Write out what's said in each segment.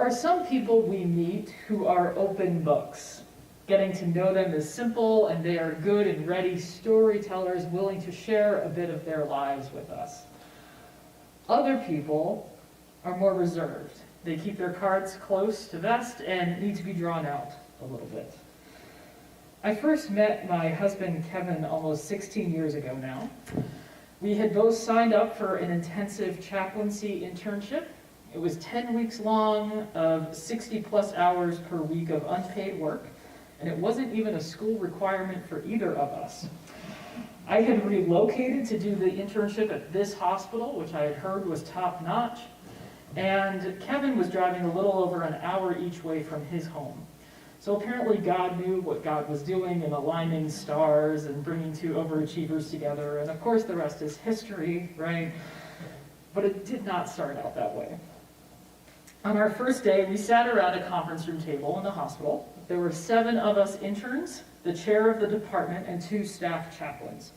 are some people we meet who are open books. Getting to know them is simple, and they are good and ready storytellers willing to share a bit of their lives with us. Other people are more reserved. They keep their cards close to vest and need to be drawn out a little bit. I first met my husband Kevin almost 16 years ago now. We had both signed up for an intensive chaplaincy internship. It was 10 weeks long of 60 plus hours per week of unpaid work, and it wasn't even a school requirement for either of us. I had relocated to do the internship at this hospital, which I had heard was top notch, and Kevin was driving a little over an hour each way from his home. So apparently God knew what God was doing in aligning stars and bringing two overachievers together, and of course the rest is history, right? But it did not start out that way. On our first day, we sat around a conference room table in the hospital. There were 7 of us interns, the chair of the department, and 2 staff chaplains.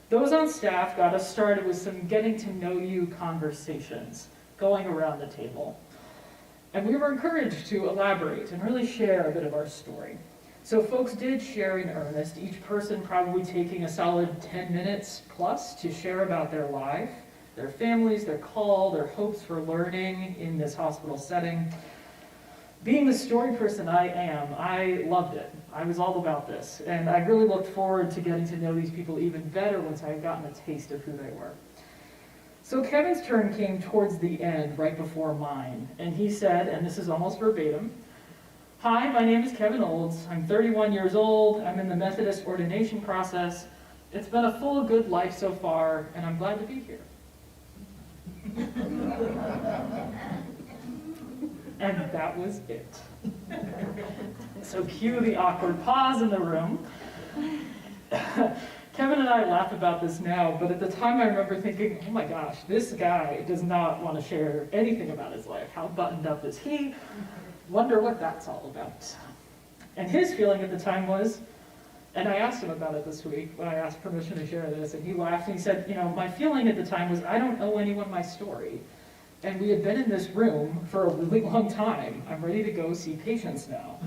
Those on staff got us started with some getting to know you conversations going around the table. And we were encouraged to elaborate and really share a bit of our story. So folks did share in earnest, each person probably taking a solid 10 minutes plus to share about their life, their families, their call, their hopes for learning in this hospital setting. Being the story person I am, I loved it. I was all about this. And I really looked forward to getting to know these people even better once I had gotten a taste of who they were. So Kevin's turn came towards the end, right before mine. And he said, and this is almost verbatim, "Hi, my name is Kevin Olds. I'm 31 years old. I'm in the Methodist ordination process. It's been a full, good life so far, and I'm glad to be here." And that was it. So cue the awkward pause in the room. Kevin and I laugh about this now, but at the time I remember thinking, oh my gosh, this guy does not want to share anything about his life. How buttoned up is he? Wonder what that's all about. And his feeling at the time was, and I asked him about it this week when I asked permission to share this, and he laughed and he said, my feeling at the time was I don't owe anyone my story. And we had been in this room for a really long time. I'm ready to go see patients now.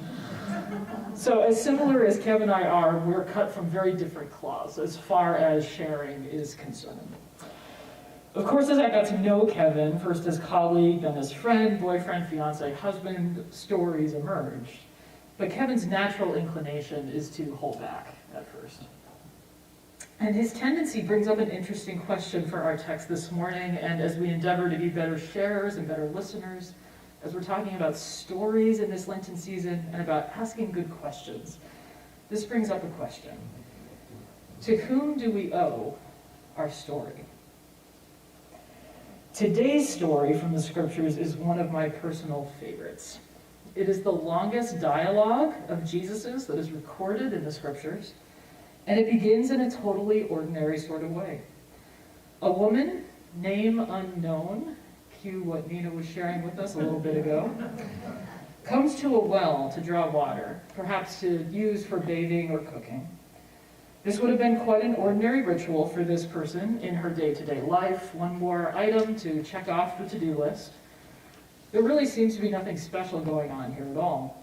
So as similar as Kevin and I are, we're cut from very different cloths as far as sharing is concerned. Of course, as I got to know Kevin, first as colleague, then as friend, boyfriend, fiance, husband, stories emerged. But Kevin's natural inclination is to hold back at first. And his tendency brings up an interesting question for our text this morning, and as we endeavor to be better sharers and better listeners, as we're talking about stories in this Lenten season and about asking good questions, this brings up a question. To whom do we owe our story? Today's story from the scriptures is one of my personal favorites. It is the longest dialogue of Jesus's that is recorded in the scriptures, and it begins in a totally ordinary sort of way. A woman, name unknown, cue what Nina was sharing with us a little bit ago, comes to a well to draw water, perhaps to use for bathing or cooking. This would have been quite an ordinary ritual for this person in her day-to-day life, one more item to check off the to-do list. There really seems to be nothing special going on here at all.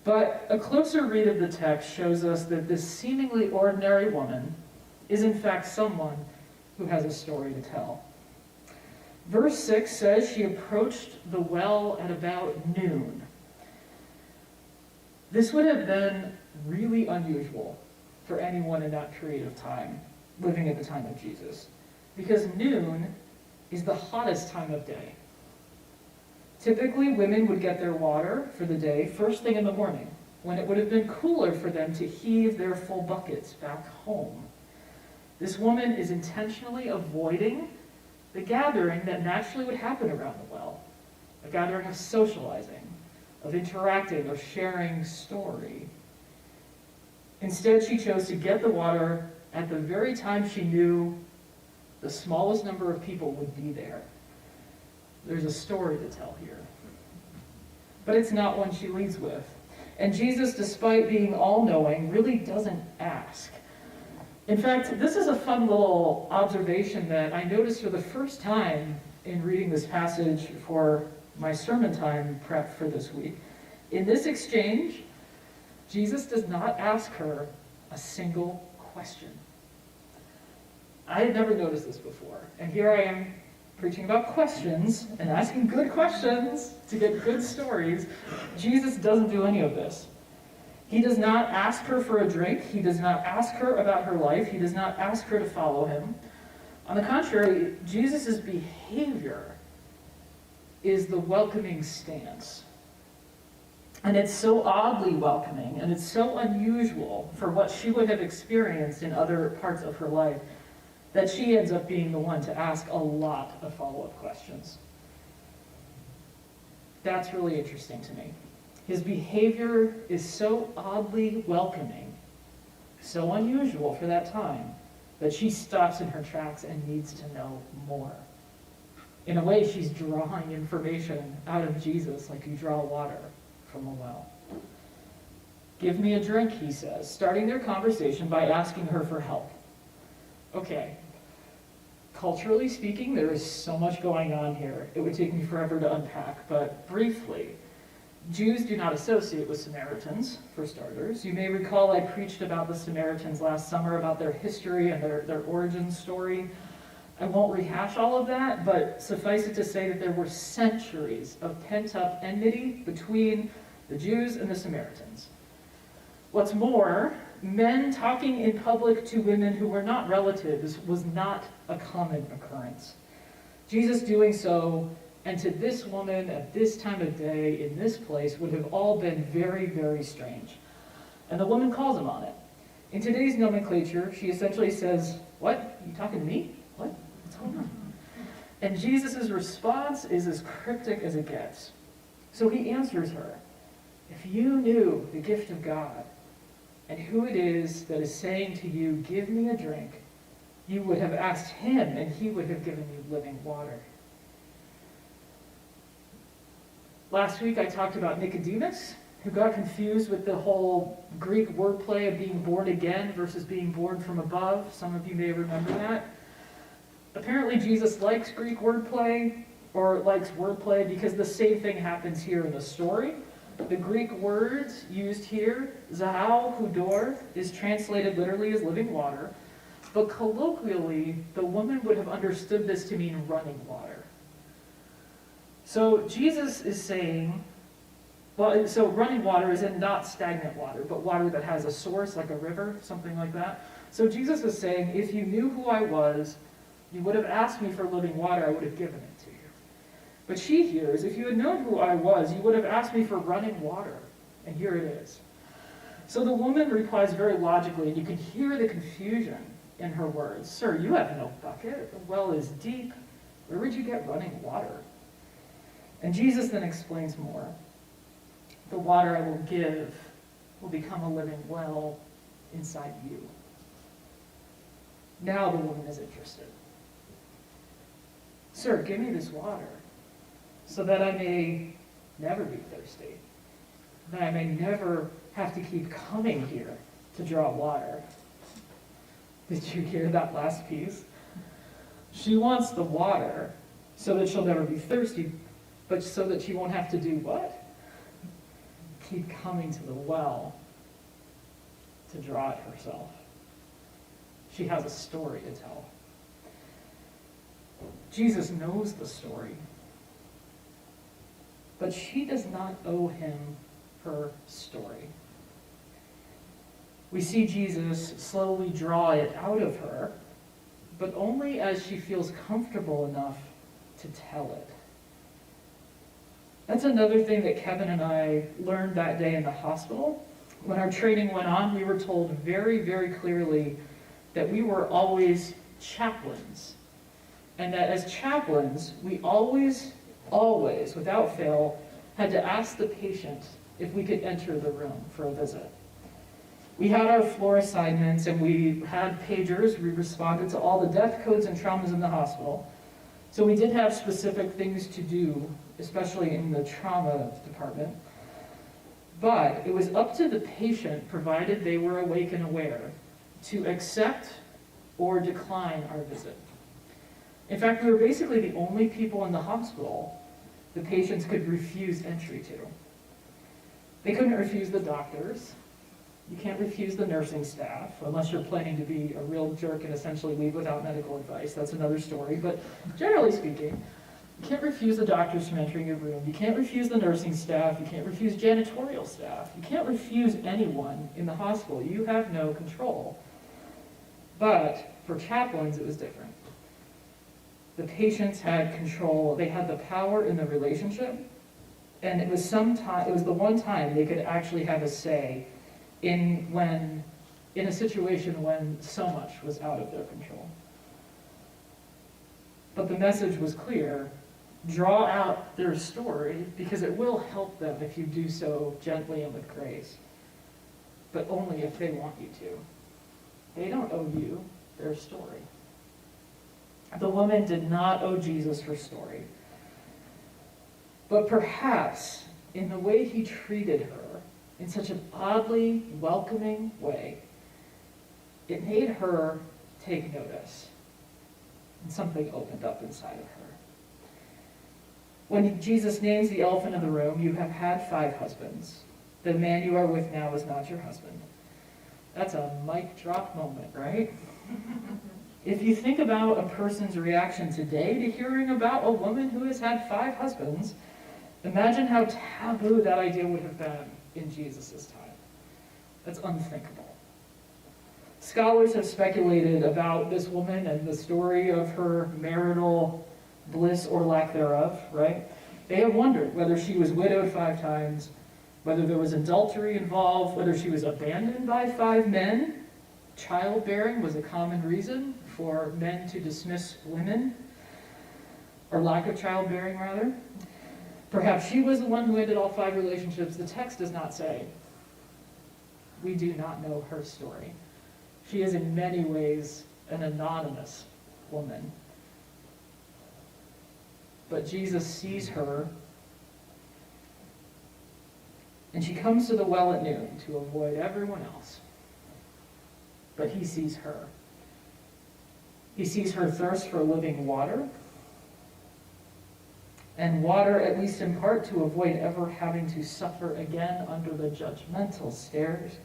But a closer read of the text shows us that this seemingly ordinary woman is in fact someone who has a story to tell. Verse 6 says she approached the well at about noon. This would have been really unusual for anyone in that period of time, living at the time of Jesus, because noon is the hottest time of day. Typically, women would get their water for the day first thing in the morning, when it would have been cooler for them to heave their full buckets back home. This woman is intentionally avoiding the gathering that naturally would happen around the well, a gathering of socializing, of interacting, of sharing story. Instead, she chose to get the water at the very time she knew the smallest number of people would be there. There's a story to tell here. But it's not one she leads with. And Jesus, despite being all-knowing, really doesn't ask. In fact, this is a fun little observation that I noticed for the first time in reading this passage for my sermon time prep for this week. In this exchange, Jesus does not ask her a single question. I had never noticed this before, and here I am preaching about questions and asking good questions to get good stories. Jesus doesn't do any of this. He does not ask her for a drink. He does not ask her about her life. He does not ask her to follow him. On the contrary, Jesus' behavior is the welcoming stance. And it's so oddly welcoming, and it's so unusual for what she would have experienced in other parts of her life, that she ends up being the one to ask a lot of follow-up questions. That's really interesting to me. His behavior is so oddly welcoming, so unusual for that time, that she stops in her tracks and needs to know more. In a way, she's drawing information out of Jesus like you draw water from a well. Give me a drink, he says, starting their conversation by asking her for help. Okay, culturally speaking, there is so much going on here. It would take me forever to unpack, but briefly, Jews do not associate with Samaritans, for starters. You may recall I preached about the Samaritans last summer, about their history and their origin story. I won't rehash all of that, but suffice it to say that there were centuries of pent-up enmity between the Jews and the Samaritans. What's more, men talking in public to women who were not relatives was not a common occurrence. Jesus doing so, and to this woman at this time of day in this place, would have all been very, very strange. And the woman calls him on it. In today's nomenclature, she essentially says, "What? You talking to me? What? What's going on?" And Jesus' response is as cryptic as it gets. So he answers her, "If you knew the gift of God and who it is that is saying to you, 'Give me a drink,' you would have asked him, and he would have given you living water." Last week I talked about Nicodemus, who got confused with the whole Greek wordplay of being born again versus being born from above. Some of you may remember that. Apparently Jesus likes Greek wordplay, or likes wordplay, because the same thing happens here in the story. The Greek words used here, zahao hudor, is translated literally as living water, but colloquially, the woman would have understood this to mean running water. So Jesus is saying, so running water is in not stagnant water, but water that has a source, like a river, something like that. So Jesus is saying, if you knew who I was, you would have asked me for living water, I would have given it to you. But she hears, if you had known who I was, you would have asked me for running water. And here it is. So the woman replies very logically, and you can hear the confusion in her words. "Sir, you have no bucket. The well is deep. Where would you get running water?" And Jesus then explains more. "The water I will give will become a living well inside you." Now the woman is interested. "Sir, give me this water so that I may never be thirsty, that I may never have to keep coming here to draw water." Did you hear that last piece? She wants the water so that she'll never be thirsty, but so that she won't have to do what? Keep coming to the well to draw it herself. She has a story to tell. Jesus knows the story, but she does not owe him her story. We see Jesus slowly draw it out of her, but only as she feels comfortable enough to tell it. That's another thing that Kevin and I learned that day in the hospital. When our training went on, we were told very, very clearly that we were always chaplains. And that as chaplains, we always, without fail, had to ask the patient if we could enter the room for a visit. We had our floor assignments and we had pagers. We responded to all the death codes and traumas in the hospital. So we did have specific things to do, especially in the trauma department. But it was up to the patient, provided they were awake and aware, to accept or decline our visit. In fact, we were basically the only people in the hospital the patients could refuse entry to. They couldn't refuse the doctors. You can't refuse the nursing staff, unless you're planning to be a real jerk and essentially leave without medical advice. That's another story. But generally speaking, you can't refuse the doctors from entering your room. You can't refuse the nursing staff. You can't refuse janitorial staff. You can't refuse anyone in the hospital. You have no control. But for chaplains, it was different. The patients had control. They had the power in the relationship. And it was the one time they could actually have a say in a situation when so much was out of their control. But the message was clear: draw out their story, because it will help them if you do so gently and with grace, but only if they want you to. They don't owe you their story. The woman did not owe Jesus her story, but perhaps in the way he treated her, in such an oddly welcoming way, it made her take notice, and something opened up inside of her. When Jesus names the elephant in the room, "You have had 5 husbands. The man you are with now is not your husband." That's a mic drop moment, right? If you think about a person's reaction today to hearing about a woman who has had 5 husbands, imagine how taboo that idea would have been in Jesus' time. That's unthinkable. Scholars have speculated about this woman and the story of her marital bliss or lack thereof, right? They have wondered whether she was widowed 5 times, whether there was adultery involved, whether she was abandoned by 5 men. Childbearing was a common reason for men to dismiss women, or lack of childbearing, rather. Perhaps she was the one who ended all 5 relationships. The text does not say. We do not know her story. She is in many ways an anonymous woman. But Jesus sees her, and she comes to the well at noon to avoid everyone else. But he sees her. He sees her thirst for living water, and water, at least in part, to avoid ever having to suffer again under the judgmental stares.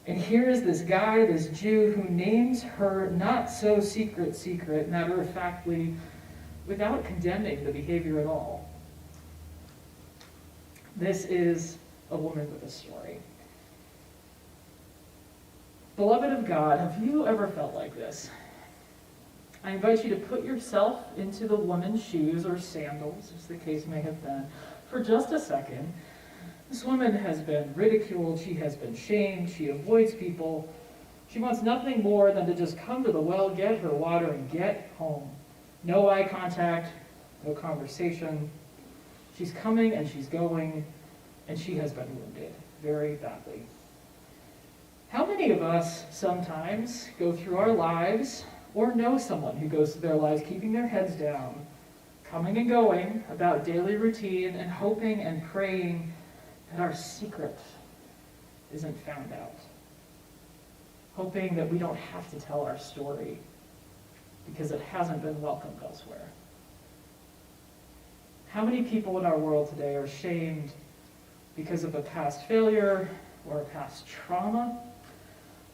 And here is this guy, this Jew, who names her not so secret, matter-of-factly, without condemning the behavior at all. This is a woman with a story. Beloved of God, have you ever felt like this? I invite you to put yourself into the woman's shoes, or sandals, as the case may have been, for just a second. This woman has been ridiculed, she has been shamed, she avoids people. She wants nothing more than to just come to the well, get her water, and get home. No eye contact, no conversation. She's coming and she's going, and she has been wounded very badly. How many of us sometimes go through our lives, or know someone who goes through their lives keeping their heads down, coming and going about daily routine, and hoping and praying that our secret isn't found out? Hoping that we don't have to tell our story because it hasn't been welcomed elsewhere. How many people in our world today are shamed because of a past failure or a past trauma,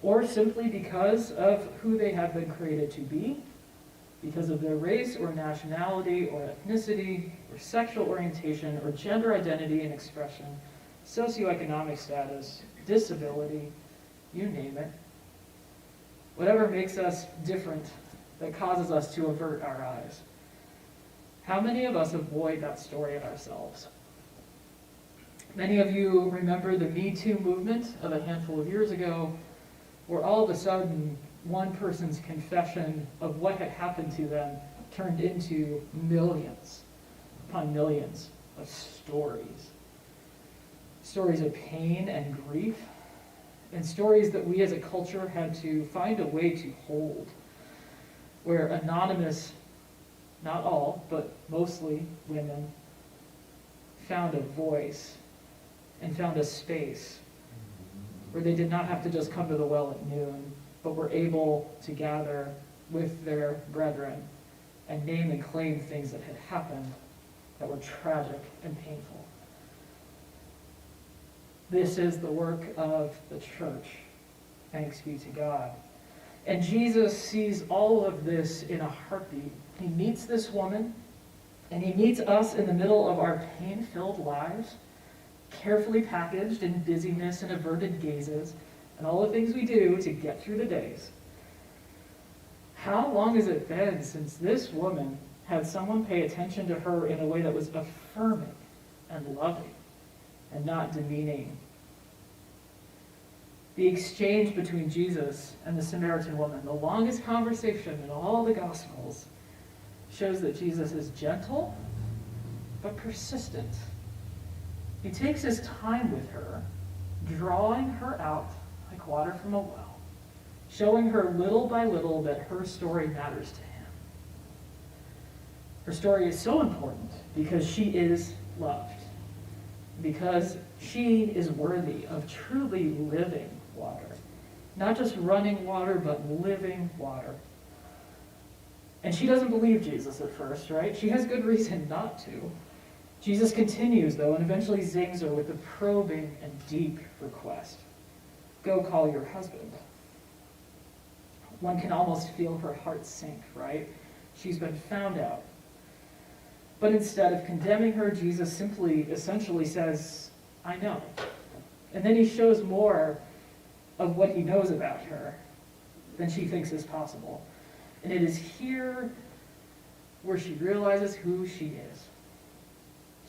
or simply because of who they have been created to be, because of their race or nationality or ethnicity or sexual orientation or gender identity and expression, socioeconomic status, disability, you name it. Whatever makes us different that causes us to avert our eyes. How many of us avoid that story of ourselves? Many of you remember the Me Too movement of a handful of years ago, where all of a sudden one person's confession of what had happened to them turned into millions upon millions of stories. Stories of pain and grief, and stories that we as a culture had to find a way to hold, where anonymous, not all, but mostly women, found a voice and found a space where they did not have to just come to the well at noon, but were able to gather with their brethren and name and claim things that had happened that were tragic and painful. This is the work of the church. Thanks be to God. And Jesus sees all of this in a heartbeat. He meets this woman, and he meets us in the middle of our pain-filled lives, carefully packaged in busyness and averted gazes, and all the things we do to get through the days. How long has it been since this woman had someone pay attention to her in a way that was affirming and loving and not demeaning? The exchange between Jesus and the Samaritan woman, the longest conversation in all the Gospels, shows that Jesus is gentle but persistent. He takes his time with her, drawing her out like water from a well, showing her little by little that her story matters to him. Her story is so important because she is loved, because she is worthy of truly living water. Not just running water, but living water. And she doesn't believe Jesus at first, right? She has good reason not to. Jesus continues, though, and eventually zings her with a probing and deep request. Go call your husband. One can almost feel her heart sink, right? She's been found out. But instead of condemning her, Jesus simply, essentially says, I know. And then he shows more of what he knows about her than she thinks is possible. And it is here where she realizes who she is.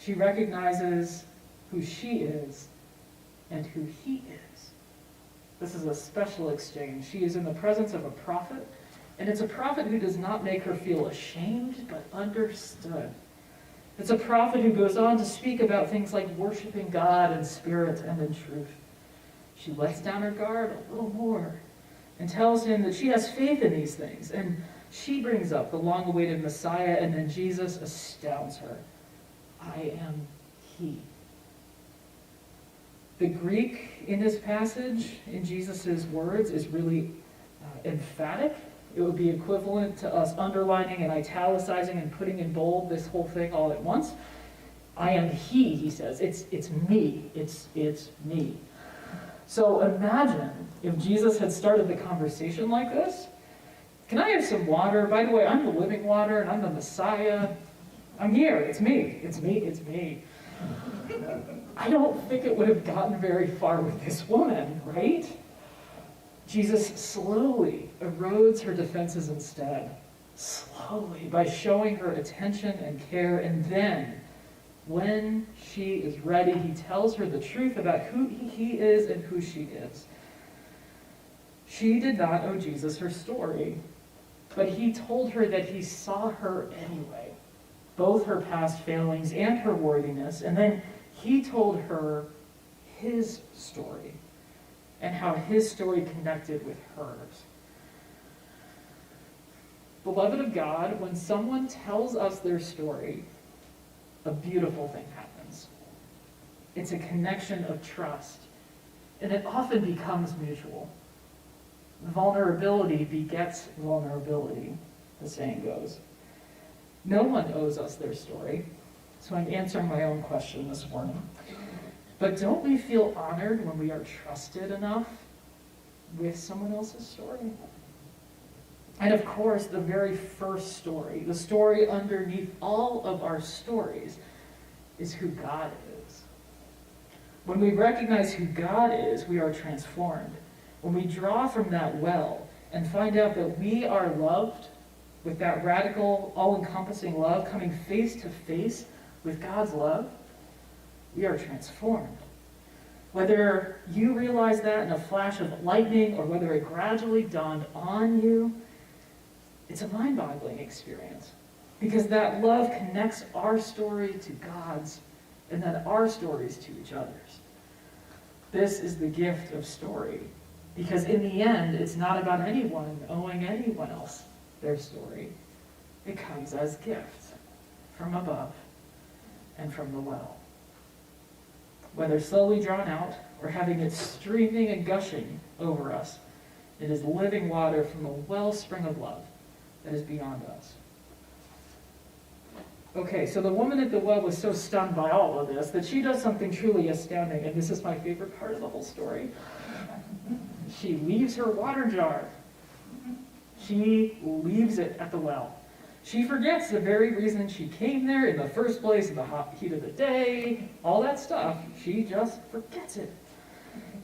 She recognizes who she is and who he is. This is a special exchange. She is in the presence of a prophet, and it's a prophet who does not make her feel ashamed, but understood. It's a prophet who goes on to speak about things like worshiping God in spirit and in truth. She lets down her guard a little more and tells him that she has faith in these things. And she brings up the long-awaited Messiah, and then Jesus astounds her. I am he. The Greek in this passage, in Jesus' words, is really emphatic. It would be equivalent to us underlining and italicizing and putting in bold this whole thing all at once. I am he says. It's me. It's me. So imagine if Jesus had started the conversation like this. Can I have some water? By the way, I'm the living water, and I'm the Messiah. I'm here. It's me. It's me. It's me. I don't think it would have gotten very far with this woman, right? Jesus slowly erodes her defenses instead, slowly, by showing her attention and care, and then, when she is ready, he tells her the truth about who he is and who she is. She did not owe Jesus her story, but he told her that he saw her anyway, both her past failings and her worthiness, and then he told her his story and how his story connected with hers. Beloved of God, when someone tells us their story, a beautiful thing happens. It's a connection of trust, and it often becomes mutual. Vulnerability begets vulnerability, the saying goes. No one owes us their story, so I'm answering my own question this morning. But don't we feel honored when we are trusted enough with someone else's story? And of course, the very first story, the story underneath all of our stories, is who God is. When we recognize who God is, we are transformed. When we draw from that well and find out that we are loved with that radical, all-encompassing love, coming face to face with God's love, we are transformed. Whether you realize that in a flash of lightning or whether it gradually dawned on you, it's a mind-boggling experience, because that love connects our story to God's and then our stories to each other's. This is the gift of story, because in the end, it's not about anyone owing anyone else their story. It comes as gift from above and from the well. Whether slowly drawn out or having it streaming and gushing over us, it is living water from a wellspring of love that is beyond us. Okay, so the woman at the well was so stunned by all of this that she does something truly astounding, and this is my favorite part of the whole story. She leaves her water jar. She leaves it at the well. She forgets the very reason she came there in the first place, in the hot heat of the day, all that stuff. She just forgets it.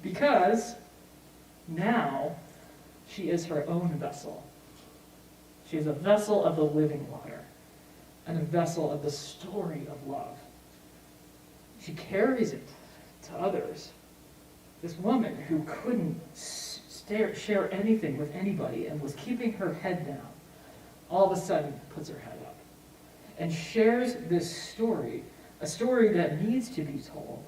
Because now she is her own vessel. She is a vessel of the living water and a vessel of the story of love. She carries it to others. This woman who couldn't share anything with anybody and was keeping her head down, all of a sudden puts her head up and shares this story, a story that needs to be told.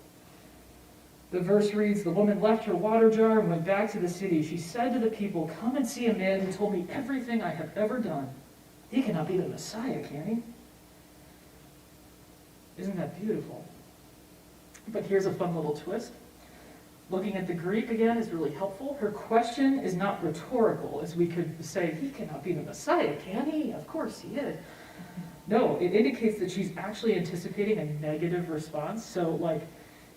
The verse reads, "The woman left her water jar and went back to the city. She said to the people, 'Come and see a man who told me everything I have ever done. He cannot be the Messiah, can he?'" Isn't that beautiful? But here's a fun little twist. Looking at the Greek again is really helpful. Her question is not rhetorical, as we could say, "He cannot be the Messiah, can he? Of course he is." No, it indicates that she's actually anticipating a negative response. So, like,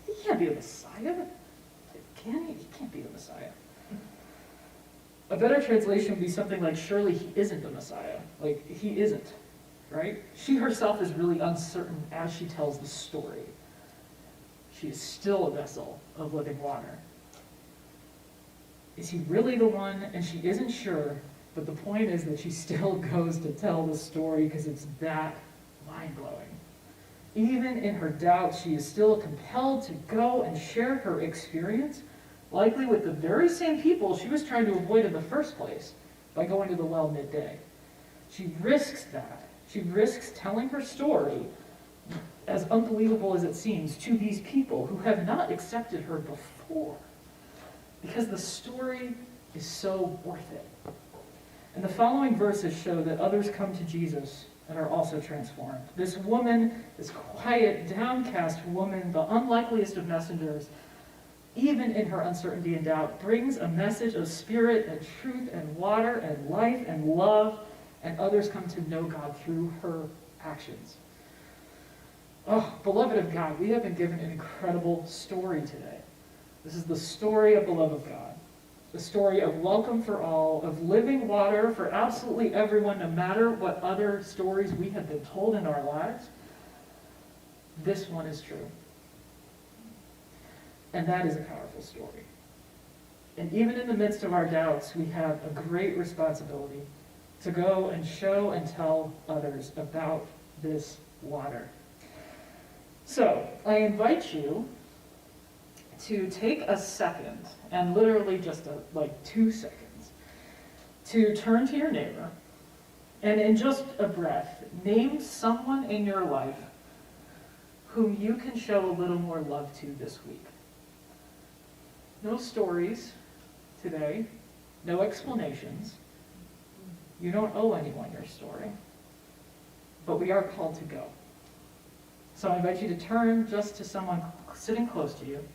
"He can't be the Messiah, can he? He can't be the Messiah." A better translation would be something like, "Surely he isn't the Messiah." Like, he isn't, right? She herself is really uncertain as she tells the story. She is still a vessel of living water. Is he really the one? And she isn't sure, but the point is that she still goes to tell the story because it's that mind-blowing. Even in her doubt, she is still compelled to go and share her experience, likely with the very same people she was trying to avoid in the first place by going to the well midday. She risks that. She risks telling her story, as unbelievable as it seems, to these people who have not accepted her before, because the story is so worth it. And the following verses show that others come to Jesus and are also transformed. This woman, this quiet, downcast woman, the unlikeliest of messengers, even in her uncertainty and doubt, brings a message of spirit and truth and water and life and love, and others come to know God through her actions. Oh, beloved of God, we have been given an incredible story today. This is the story of the love of God. The story of welcome for all, of living water for absolutely everyone, no matter what other stories we have been told in our lives. This one is true. And that is a powerful story. And even in the midst of our doubts, we have a great responsibility to go and show and tell others about this water. So, I invite you to take a second, and literally just like 2 seconds, to turn to your neighbor, and in just a breath, name someone in your life whom you can show a little more love to this week. No stories today, no explanations. You don't owe anyone your story, but we are called to go. So I invite you to turn just to someone sitting close to you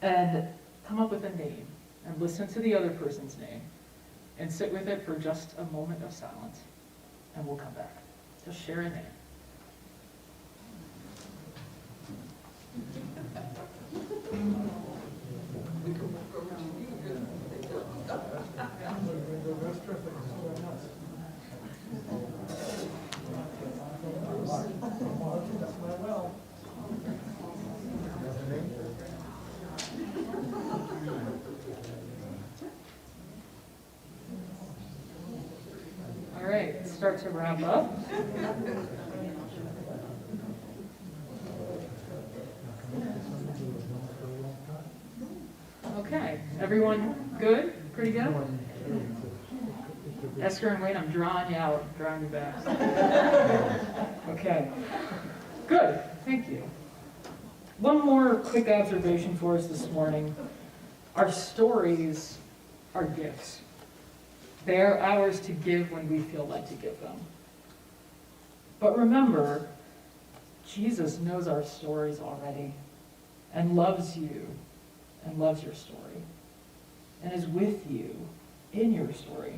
and come up with a name and listen to the other person's name and sit with it for just a moment of silence, and we'll come back. Just share a name. All right, start to wrap up. Okay, everyone good? Pretty good? Esther and Wayne, I'm drawing you out, drawing you back. Okay, good, thank you. One more quick observation for us this morning. Our stories are gifts. They are ours to give when we feel led to give them. But remember, Jesus knows our stories already and loves you and loves your story and is with you in your story.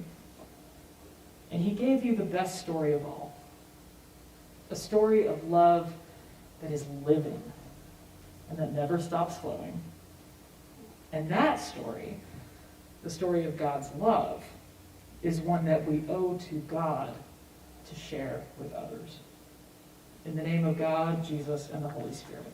And he gave you the best story of all. a story of love that is living and that never stops flowing. And that story, the story of God's love, is one that we owe to God to share with others. In the name of God, Jesus, and the Holy Spirit.